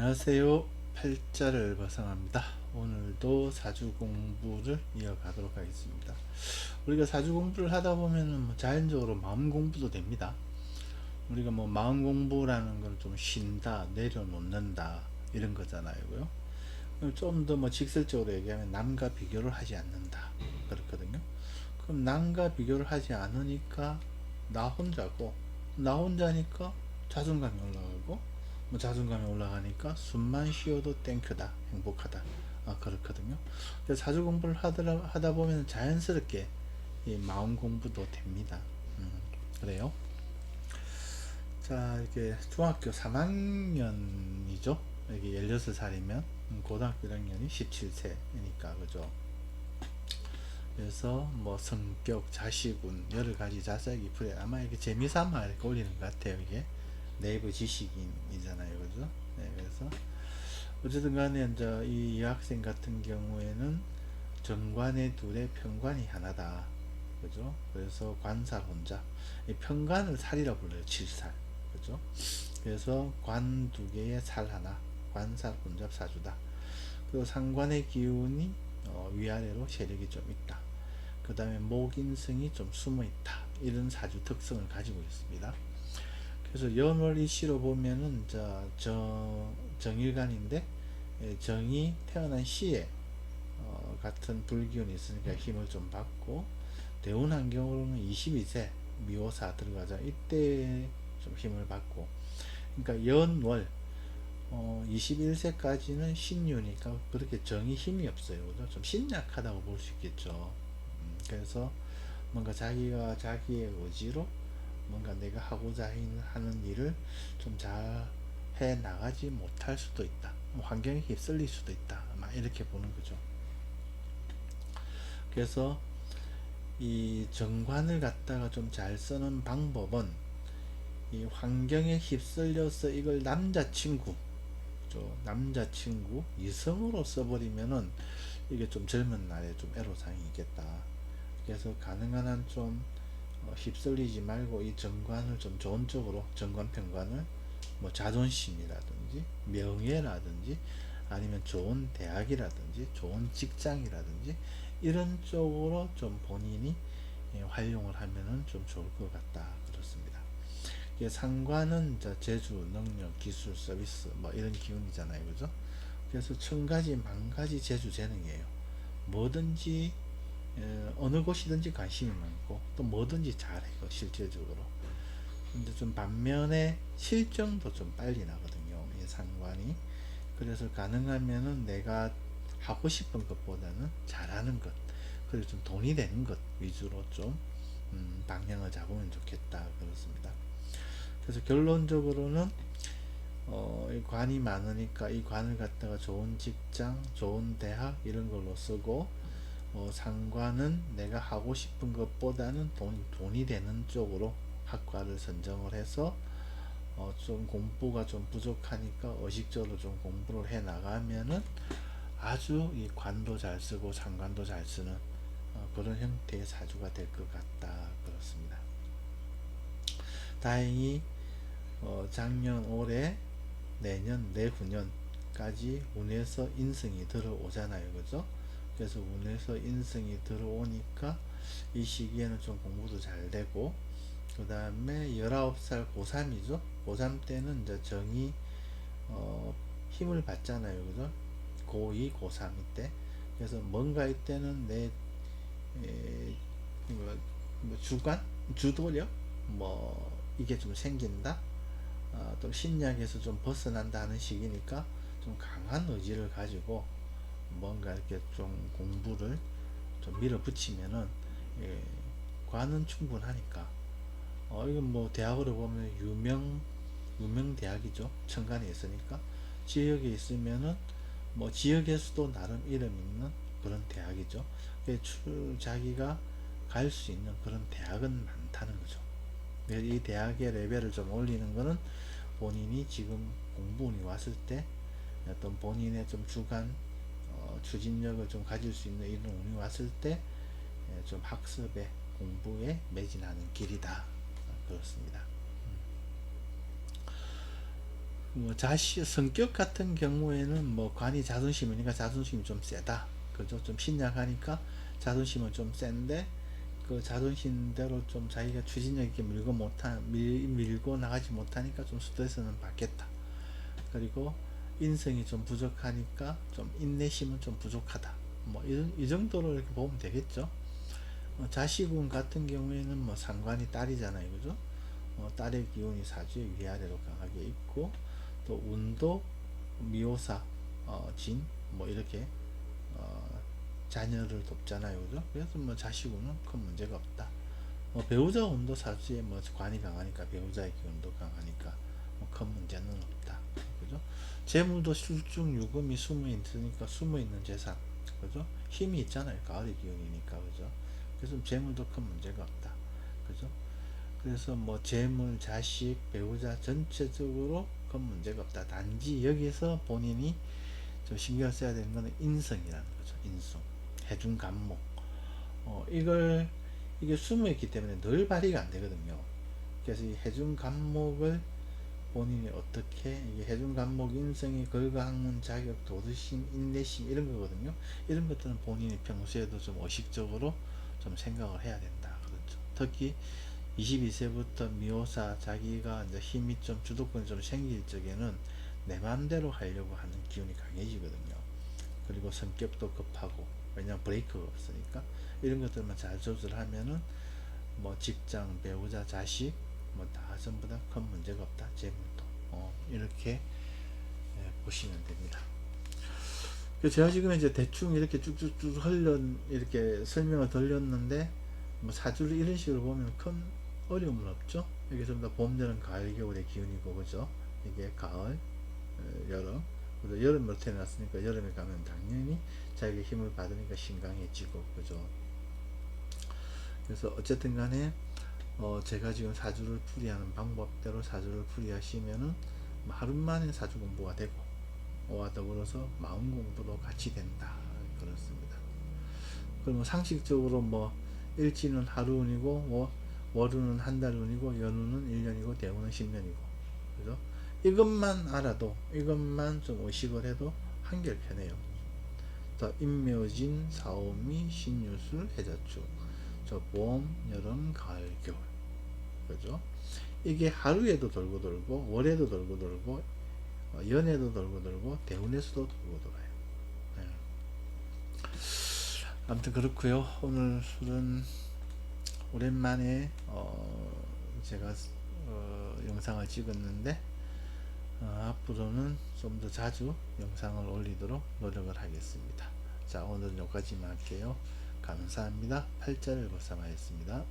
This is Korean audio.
안녕하세요. 팔자를 발상합니다. 오늘도 사주 공부를 이어가도록 하겠습니다. 우리가 사주 공부를 하다 보면은 자연적으로 마음 공부도 됩니다. 우리가 마음 공부라는 건 좀 쉰다, 내려놓는다 이런 거잖아요. 좀 더 직설적으로 얘기하면 남과 비교를 하지 않는다 그렇거든요. 그럼 남과 비교를 하지 않으니까 나 혼자고, 나 혼자니까 자존감이 올라가고, 자존감이 올라가니까 숨만 쉬어도 땡큐다, 행복하다, 그렇거든요. 그래서 사주 공부를 하다 보면 자연스럽게 이 마음 공부도 됩니다. 그래요. 자, 이게 중학교 3학년이죠. 여기 16살이면 고등학교 1학년이 17세니까 그죠. 그래서 성격, 자식운 여러 가지 자세하게 풀에 아마 이게 재미삼아 이렇게 올리는 것 같아요. 이게 네이버 지식인이잖아요, 그죠? 네, 그래서 어쨌든 간에 이제 이 여학생 같은 경우에는 정관의 둘의 편관이 하나다, 그죠? 그래서 관살 혼자, 이 편관을 살이라 불러요. 7살, 그죠? 그래서 관 두 개에 살 하나, 관살 혼잡 사주다. 그리고 상관의 기운이 위아래로 세력이 좀 있다. 그 다음에 목인성이 좀 숨어있다. 이런 사주 특성을 가지고 있습니다. 그래서 연월일시로 보면은 정일간인데, 정이 태어난 시에 같은 불기운이 있으니까 힘을 좀 받고, 대운 환경으로는 22세 미호사 들어가자 이때 좀 힘을 받고, 그러니까 연월 21세까지는 신유니까 그렇게 정이 힘이 없어요. 그죠? 좀 신약하다고 볼 수 있겠죠. 그래서 뭔가 자기가 자기의 의지로 뭔가 내가 하고자 하는 일을 좀 잘 해 나가지 못할 수도 있다. 환경에 휩쓸릴 수도 있다. 막 이렇게 보는 거죠. 그래서 이 정관을 갖다가 좀 잘 쓰는 방법은, 이 환경에 휩쓸려서 이걸 남자친구, 남자친구 이성으로 써버리면은 이게 좀 젊은 날에 좀 애로사항이 있겠다. 그래서 가능한 한 좀 휩쓸리지 말고 이 정관을 좀 좋은 쪽으로, 정관 편관을 자존심이라든지 명예라든지 아니면 좋은 대학이라든지 좋은 직장이라든지 이런 쪽으로 좀 본인이 활용을 하면은 좀 좋을 것 같다, 그렇습니다. 이게 상관은 재주, 능력, 기술, 서비스 이런 기운이잖아요, 그죠? 그래서 천가지 만가지 재주 재능이에요. 뭐든지 어느 곳이든지 관심이 많고 또 뭐든지 잘해요, 실질적으로. 근데 좀 반면에 실정도 좀 빨리 나거든요, 이 상관이. 그래서 가능하면은 내가 하고 싶은 것보다는 잘하는 것, 그리고 좀 돈이 되는 것 위주로 좀 방향을 잡으면 좋겠다, 그렇습니다. 그래서 결론적으로는 이 관이 많으니까 이 관을 갖다가 좋은 직장, 좋은 대학 이런 걸로 쓰고, 상관은 내가 하고 싶은 것보다는 돈이 되는 쪽으로 학과를 선정을 해서 좀 공부가 좀 부족하니까 의식적으로 좀 공부를 해 나가면은 아주 이 관도 잘 쓰고 상관도 잘 쓰는 그런 형태의 사주가 될 것 같다, 그렇습니다. 다행히 작년, 올해, 내년, 내후년까지 운에서 인성이 들어오잖아요, 그죠? 그래서 운에서 인성이 들어오니까 이 시기에는 좀 공부도 잘 되고, 그 다음에 19살 고3이죠. 고3 때는 이제 정이 힘을 받잖아요, 그죠? 고2, 고3 이때. 그래서 뭔가 이때는 내 주관, 주도력, 이게 좀 생긴다. 또 신약에서 좀 벗어난다는 시기니까 좀 강한 의지를 가지고 뭔가 이렇게 좀 공부를 좀 밀어붙이면은, 예, 관은 충분하니까. 이건 대학으로 보면 유명 대학이죠. 천간에 있으니까. 지역에 있으면은 지역에서도 나름 이름 있는 그런 대학이죠. 자기가 갈 수 있는 그런 대학은 많다는 거죠. 이 대학의 레벨을 좀 올리는 거는 본인이 지금 공부운이 왔을 때 어떤 본인의 좀 주관, 추진력을 좀 가질 수 있는 이런 운이 왔을 때 좀 학습에, 공부에 매진하는 길이다, 그렇습니다. 뭐 성격 같은 경우에는 뭐 관이 자존심이니까 자존심이 좀 세다. 그죠? 좀 신약하니까 자존심은 좀 센데 그 자존심대로 좀 자기가 추진력 있게 밀고 나가지 못하니까 좀 스트레스는 받겠다. 그리고 인성이 좀 부족하니까 좀 인내심은 좀 부족하다. 뭐 이 정도로 이렇게 보면 되겠죠. 자식운 같은 경우에는 뭐 상관이 딸이잖아요, 그죠? 딸의 기운이 사주의 위아래로 강하게 있고 또 운도 미호사, 진, 뭐 이렇게 어, 자녀를 돕잖아요, 그죠? 그래서 뭐 자식운은 큰 문제가 없다. 배우자 운도 사주에 뭐 관이 강하니까 배우자의 기운도 강하니까 뭐 큰 문제는 없다, 그죠? 재물도 술중 유금이 숨어 있으니까 숨어 있는 재산, 그죠? 힘이 있잖아요, 가을의 기운이니까, 그죠? 그래서 재물도 큰 문제가 없다, 그죠? 그래서 뭐 재물, 자식, 배우자 전체적으로 큰 문제가 없다. 단지 여기서 본인이 좀 신경 써야 되는 거는 인성이라는 거죠. 인성, 해중 간목. 이게 숨어 있기 때문에 늘 발휘가 안 되거든요. 그래서 이 해중 간목을 본인이 어떻게, 이게 해중 간목 인성이 걸과학문 자격 도드심 인내심 이런 거거든요. 이런 것들은 본인이 평소에도 좀 의식적으로 좀 생각을 해야 된다, 그렇죠. 특히 22세부터 미호사 자기가 이제 힘이 좀 주도권이 좀 생길 적에는 내 마음대로 하려고 하는 기운이 강해지거든요. 그리고 성격도 급하고, 왜냐면 브레이크가 없으니까 이런 것들만 잘 조절하면은 뭐 직장, 배우자, 자식 뭐 다 전부 다 큰 문제가 없다. 재물도 이렇게 보시면 됩니다. 제가 지금 이제 대충 이렇게 쭉쭉쭉 이렇게 설명을 돌렸는데 뭐 사주를 이런 식으로 보면 큰 어려움은 없죠. 이게 좀 더 봄, 여름, 가을, 겨울의 기운이고, 그죠? 이게 가을, 여름, 그죠? 여름으로 태어났으니까 여름에 가면 당연히 자기가 힘을 받으니까 신강해지고, 그죠? 그래서 어쨌든 간에 제가 지금 사주를 풀이하는 방법대로 사주를 풀이하시면은 뭐 하루 만에 사주 공부가 되고, 와 더불어서 마음 공부도 같이 된다, 그렇습니다. 그럼 상식적으로 뭐 일지는 하루운이고 월운은 한 달운이고 연운은 1년이고 대운은 10년이고, 그죠? 이것만 알아도, 이것만 좀 의식을 해도 한결편해요. 더 인묘진 사오미 신유술 해자축, 저 봄 여름 가을 겨울, 그죠? 이게 하루에도 돌고 돌고 월에도 돌고 돌고 연에도 돌고 돌고 대운에서도 돌고 돌아요. 네. 아무튼 그렇고요. 오늘은 오랜만에 제가 영상을 찍었는데 앞으로는 좀 더 자주 영상을 올리도록 노력을 하겠습니다. 자, 오늘은 여기까지만 할게요. 감사합니다. 팔자를 벗삼하였습니다.